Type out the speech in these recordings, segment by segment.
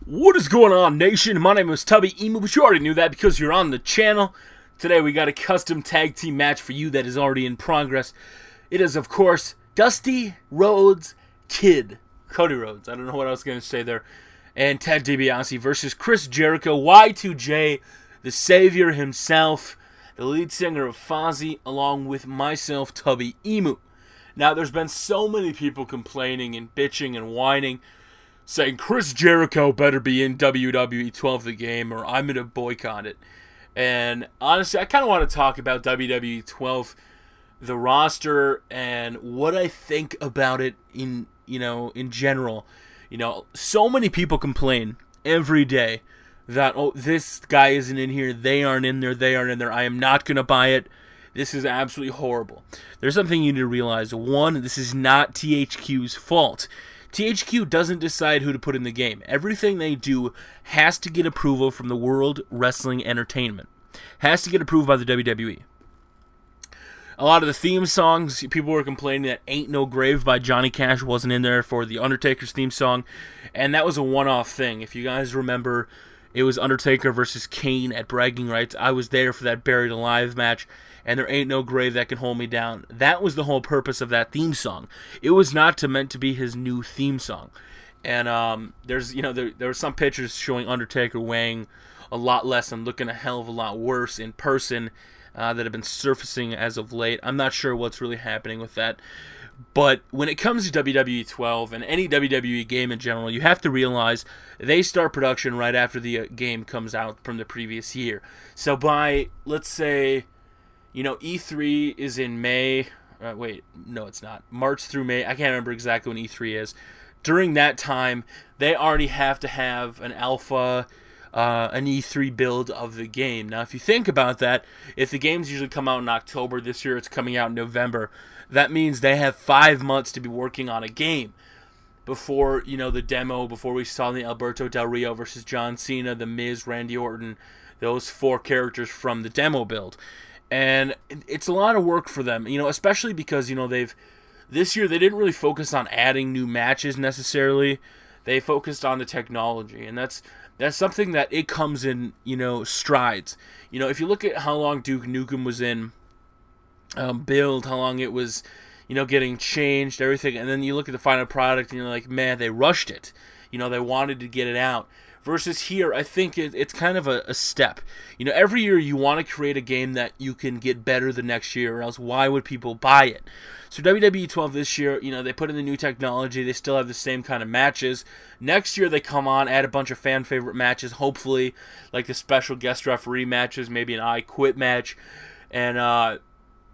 What is going on, nation? My name is Tubby, but you already knew that because you're on the channel. Today we got a custom tag team match for you that is already in progress. It is, of course, Dusty Rhodes Kid. Cody Rhodes. I don't know what I was going to say there. And Ted DiBiase versus Chris Jericho, Y2J, the savior himself, the lead singer of Fozzy, along with myself, Tubby Emu. Now, there's been so many people complaining and bitching and whining, saying Chris Jericho better be in WWE 12 the game or I'm going to boycott it. And honestly, I kind of want to talk about WWE 12, the roster, and what I think about it in general. So many people complain every day that, oh, this guy isn't in here, they aren't in there, I am not going to buy it. This is absolutely horrible. There's something you need to realize. One, this is not THQ's fault. THQ doesn't decide who to put in the game. Everything they do has to get approval from the World Wrestling Entertainment. Has to get approved by the WWE. A lot of the theme songs, people were complaining that Ain't No Grave by Johnny Cash wasn't in there for The Undertaker's theme song, and that was a one-off thing. If you guys remember, it was Undertaker versus Kane at Bragging Rights. I was there for that Buried Alive match, and there ain't no grave that can hold me down. That was the whole purpose of that theme song. It was not meant to be his new theme song. And there were some pictures showing Undertaker weighing a lot less and looking a hell of a lot worse in person that have been surfacing as of late. I'm not sure what's really happening with that. But when it comes to WWE 12 and any WWE game in general, you have to realize they start production right after the game comes out from the previous year. So by, let's say, E3 is in May. Wait, no, it's not. March through May. I can't remember exactly when E3 is. During that time, they already have to have an alpha, an E3 build of the game. Now, if you think about that, if the games usually come out in October, this year it's coming out in November, that means they have 5 months to be working on a game before, the demo, before we saw the Alberto Del Rio versus John Cena, The Miz, Randy Orton, those 4 characters from the demo build. And it's a lot of work for them, especially because, this year they didn't really focus on adding new matches necessarily. They focused on the technology, and that's something that it comes in, strides. If you look at how long Duke Nukem was in build, how long it was, getting changed, everything, and then you look at the final product and you're like, man, they rushed it. They wanted to get it out. Versus here, I think it's kind of a step. Every year you want to create a game that you can get better the next year, or else why would people buy it? So WWE 12 this year, they put in the new technology. They still have the same kind of matches. Next year they come on, add a bunch of fan favorite matches, hopefully, like the special guest referee matches, maybe an I Quit match, and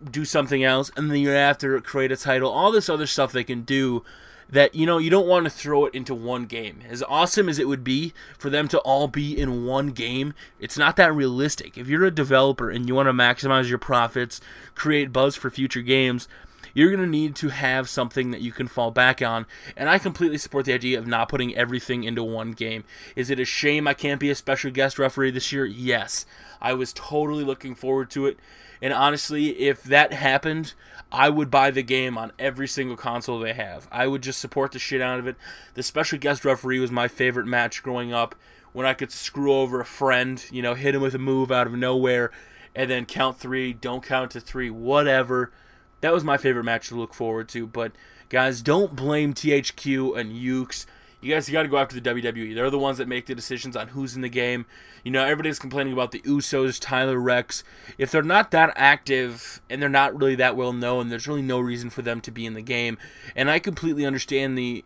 do something else. And then the year after, create a title. All this other stuff they can do that, you don't want to throw it into one game. As awesome as it would be for them to all be in one game, it's not that realistic. If you're a developer and you want to maximize your profits, create buzz for future games, you're going to need to have something that you can fall back on. And I completely support the idea of not putting everything into one game. Is it a shame I can't be a special guest referee this year? Yes. I was totally looking forward to it. And honestly, if that happened, I would buy the game on every single console they have. I would just support the shit out of it. The special guest referee was my favorite match growing up, when I could screw over a friend, hit him with a move out of nowhere, and then count 3, don't count to 3, whatever. That was my favorite match to look forward to. But guys, don't blame THQ and Ukes. You guys, you got to go after the WWE. They're the ones that make the decisions on who's in the game. Everybody's complaining about the Usos, Tyler Rex. If they're not that active and they're not really that well known, there's really no reason for them to be in the game. And I completely understand the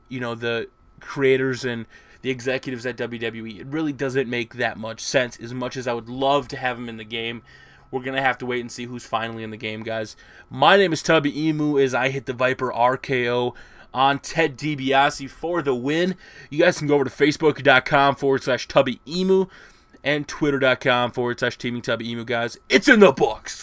creators and the executives at WWE. It really doesn't make that much sense. As much as I would love to have them in the game, we're going to have to wait and see who's finally in the game, guys. My name is Tubby Emu as I hit the Viper RKO on Ted DiBiase for the win. You guys can go over to Facebook.com/TubbyEmu and Twitter.com/TeamingTubbyEmu, guys. It's in the books.